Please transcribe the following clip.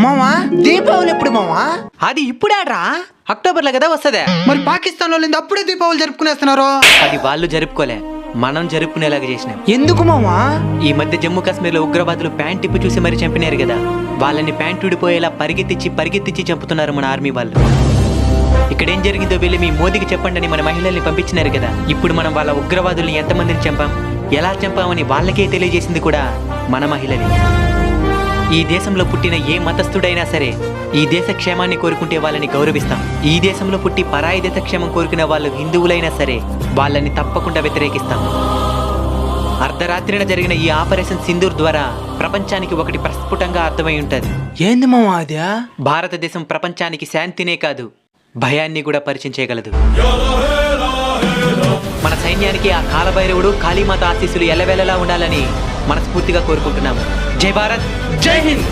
మామా దీపావళి ఎప్పుడు మామా? అది ఇప్పుడాడ్రా, అక్టోబర్లో కదా వస్తదే. మరి పాకిస్తాన్ వాళ్ళు అప్పుడే దీపావళి జరుపుకునేస్తున్నారు. అది వాళ్ళు జరుపుకోలే, మనం జరుపుకునేలాగా చేసినాం. ఎందుకు మామా? ఈ మధ్య జమ్మూ కాశ్మీర్లో ఉగ్రవాదులు ప్యాంట్ టిప్పు చూసి మరీ చంపినారు కదా, వాళ్ళని ప్యాంట్ ఊడిపోయేలా పరిగెత్తిచ్చి చంపుతున్నారు మన ఆర్మీ వాళ్ళు. ఇక్కడేం జరిగిందో వెళ్ళి మీ మోదీకి చెప్పండి అని మన మహిళల్ని పంపించినారు కదా. ఇప్పుడు మనం వాళ్ళ ఉగ్రవాదుల్ని ఎంతమందిని చంపాం, ఎలా చంపామని వాళ్ళకే తెలియజేసింది కూడా మన మహిళలే. ఈ దేశంలో పుట్టిన ఏ మతస్థుడైనా సరే ఈ దేశ క్షేమాన్ని కోరుకుంటే వాళ్ళని గౌరవిస్తాం. ఈ దేశంలో పుట్టి పరాయి దేశ క్షేమం కోరుకునే వాళ్ళు హిందువులైనా సరే వాళ్ళని తప్పకుండా వ్యతిరేకిస్తాం. అర్ధరాత్రిన జరిగిన ఈ ఆపరేషన్ సింధూర్ ద్వారా ప్రపంచానికి ఒకటి ప్రస్ఫుటంగా అర్థమై ఉంటుంది. ఏంది మామా అది? భారతదేశం ప్రపంచానికి శాంతినే కాదు, భయాన్ని కూడా పరిచయం చేయగలదు. మన సైన్యానికి ఆ కాలభైరవుడు, కాళీమాత ఆశీస్సులు ఎల్లవేళలా ఉండాలని మనస్ఫూర్తిగా కోరుకుంటున్నాము. జై భారత్, జై హింద్.